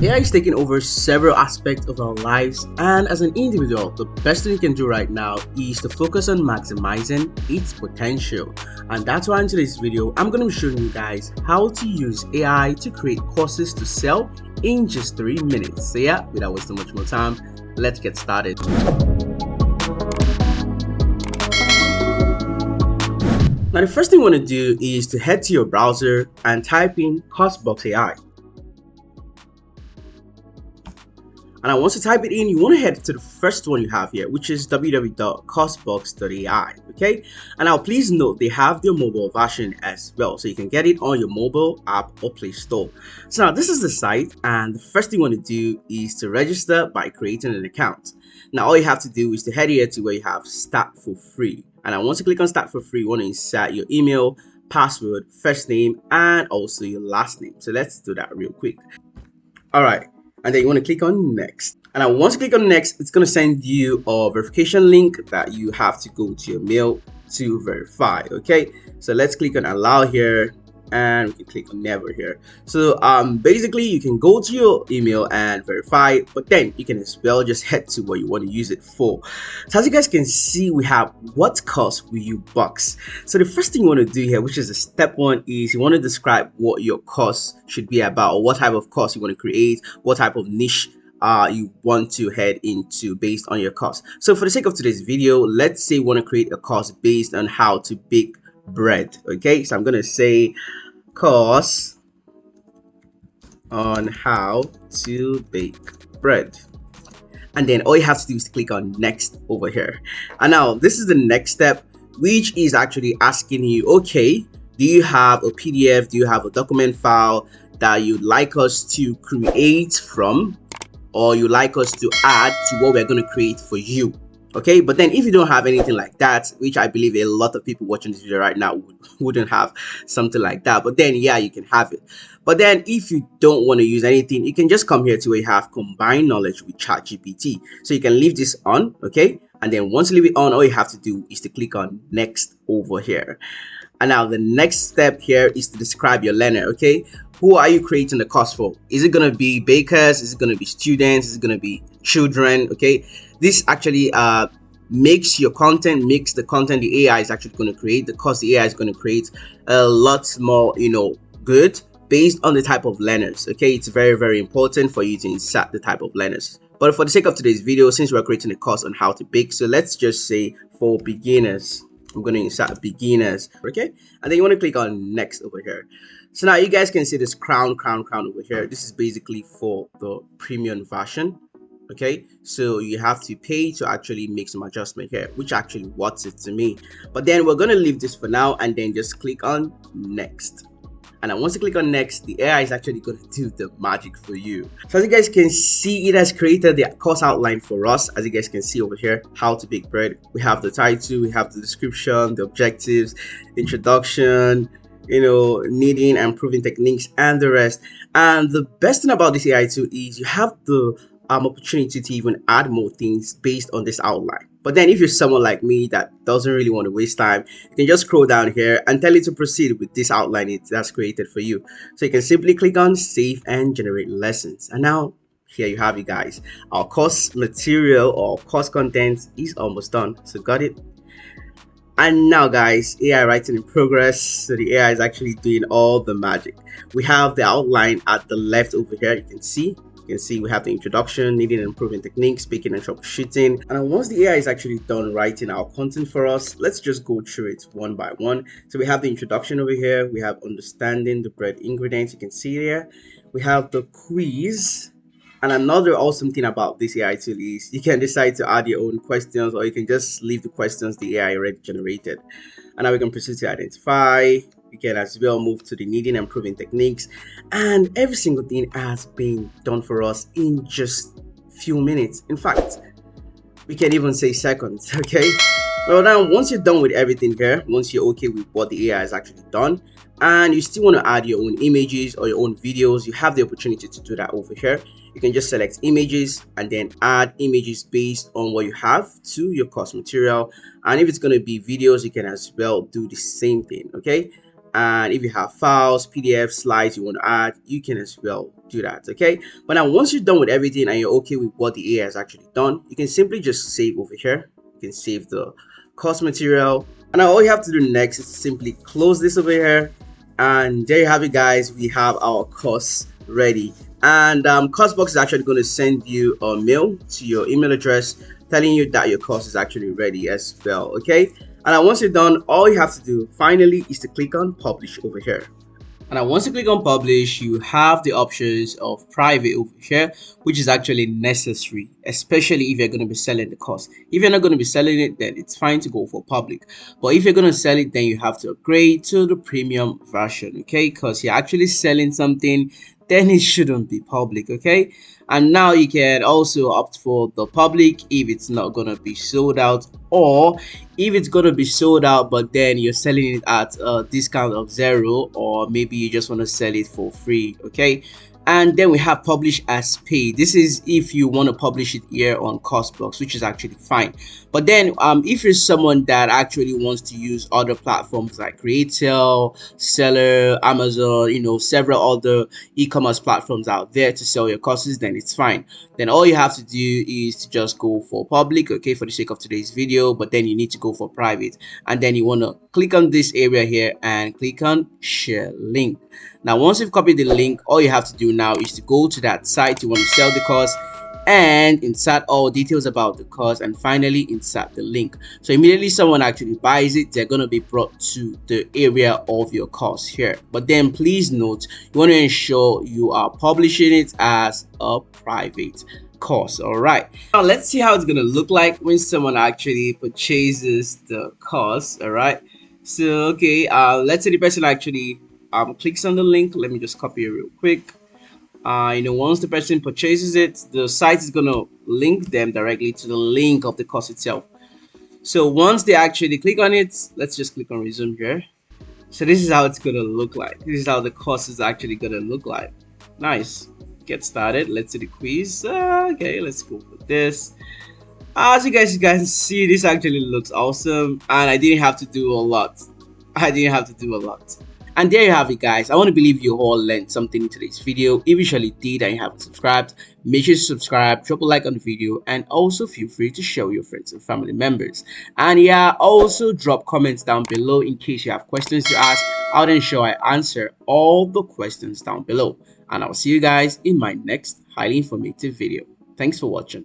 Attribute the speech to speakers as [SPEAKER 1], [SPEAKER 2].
[SPEAKER 1] AI is taking over several aspects of our lives, and as an individual, the best thing you can do right now is to focus on maximizing its potential. And that's why in today's video, I'm going to be showing you guys how to use AI to create courses to sell in just 3 minutes. So yeah, without wasting much more time, let's get started. Now, the first thing you want to do is to head to your browser and type in CoursBox AI. And once you type it in, you want to head to the first one you have here, which is www.coursebox.ai. Okay, and now please note they have their mobile version as well, so you can get it on your mobile app or Play Store. So now this is the site, and the first thing you want to do is to register by creating an account. Now all you have to do is to head here to where you have Start for Free, and then once you click on Start for Free, you want to insert your email, password, first name, and also your last name. So let's do that real quick. All right. And then you want to click on next. And then once you click on next, it's going to send you a verification link that you have to go to your mail to verify. Okay, so let's click on allow here, and we can click on never here. So basically you can go to your email and verify, but then you can as well just head to what you want to use it for. So as you guys can see, we have what course will you box. So the first thing you want to do here, which is the step one, is you want to describe what your course should be about, or what type of course you want to create, what type of niche you want to head into based on your course. So for the sake of today's video, let's say you want to create a course based on how to bake bread. Okay, so I'm gonna say course on how to bake bread, and then all you have to do is to click on next over here. And now this is the next step, which is actually asking you, okay, do you have a PDF, do you have a document file that you'd like us to create from, or you like us to add to what we're going to create for you? Okay, but then if you don't have anything like that, which I believe a lot of people watching this video right now wouldn't have something like that, but then yeah, you can have it. But then if you don't want to use anything, you can just come here to where you have combined knowledge with ChatGPT. So you can leave this on, okay, and then once you leave it on, all you have to do is to click on next over here. And now the next step here is to describe your learner. Okay, who are you creating the course for? Is it going to be bakers? Is it going to be students? Is it going to be children? Okay, this actually makes the content the AI is actually going to create, the course the AI is going to create, a lot more, good based on the type of learners. Okay, it's very, very important for you to insert the type of learners. But for the sake of today's video, since we're creating a course on how to bake, so let's just say for beginners, I'm going to insert beginners. Okay, and then you want to click on next over here. So now you guys can see this crown over here. This is basically for the premium version. Okay, so you have to pay to actually make some adjustment here, which actually worth it to me. But then we're going to leave this for now, and then just click on next. And then once you click on next, the AI is actually going to do the magic for you. So as you guys can see, it has created the course outline for us. As you guys can see over here, how to bake bread. We have the title, we have the description, the objectives, introduction, kneading and proving techniques, and the rest. And the best thing about this AI tool is you have the opportunity to even add more things based on this outline. But then if you're someone like me that doesn't really want to waste time, you can just scroll down here and tell it to proceed with this outline that's created for you. So you can simply click on save and generate lessons. And now here you have it, guys. Our course material or course content is almost done. So got it? And now guys, AI writing in progress. So the AI is actually doing all the magic. We have the outline at the left over here. You can see we have the introduction, kneading and improving techniques, baking and troubleshooting. And once the AI is actually done writing our content for us, let's just go through it one by one. So we have the introduction over here. We have understanding the bread ingredients. You can see there. We have the quiz. And another awesome thing about this AI tool is you can decide to add your own questions, or you can just leave the questions the AI already generated. And now we can proceed to identify. We can as well move to the kneading and proving techniques, and every single thing has been done for us in just few minutes. In fact, we can even say seconds. Okay, well now once you're done with everything here, once you're okay with what the AI has actually done, and you still want to add your own images or your own videos, you have the opportunity to do that over here. You can just select images and then add images based on what you have to your course material. And if it's going to be videos, you can as well do the same thing. Okay, And if you have files, PDF, slides you want to add, you can as well do that. Okay, but now once you're done with everything and you're okay with what the AI has actually done, you can simply just save over here. You can save the course material, and now all you have to do next is simply close this over here, and there you have it, guys. We have our course ready, and Coursebox is actually going to send you a mail to your email address telling you that your course is actually ready as well. Okay, and once you're done, all you have to do finally is to click on publish over here. And once you click on publish, you have the options of private over here, which is actually necessary, especially if you're going to be selling the course. If you're not going to be selling it, then it's fine to go for public. But if you're going to sell it, then you have to upgrade to the premium version, okay? Because you're actually selling something, then it shouldn't be public, okay? And now you can also opt for the public if it's not going to be sold out, or if it's going to be sold out but then you're selling it at a discount of 0, or maybe you just want to sell it for free, okay? And then we have publish as paid. This is if you want to publish it here on Coursebox, which is actually fine. But then if you're someone that actually wants to use other platforms like Createl, Seller, Amazon, you know, several other e-commerce platforms out there to sell your courses, then it's fine. Then all you have to do is to just go for public, okay, for the sake of today's video, but then you need to go for private, and then you want to click on this area here and click on share link. Now once you've copied the link, all you have to do now is to go to that site you want to sell the course and insert all details about the course, and finally insert the link. So immediately someone actually buys it, they're going to be brought to the area of your course here. But then please note, you want to ensure you are publishing it as a private course. All right, now let's see how it's going to look like when someone actually purchases the course. All right, so okay, let's say the person actually clicks on the link. Let me just copy it real quick. You know, once the person purchases it, the site is going to link them directly to the link of the course itself. So once they actually click on it, let's just click on resume here. So this is how it's going to look like. This is how the course is actually going to look like. Nice. Get started. Let's do the quiz. Okay, let's go with this. As you guys can see, this actually looks awesome, and I didn't have to do a lot. And there you have it, guys. I want to believe you all learned something in today's video. If you surely did and you haven't subscribed, make sure to subscribe, drop a like on the video, and also feel free to share with your friends and family members. And yeah, also drop comments down below in case you have questions to ask. I'll ensure I answer all the questions down below. And I'll see you guys in my next highly informative video. Thanks for watching.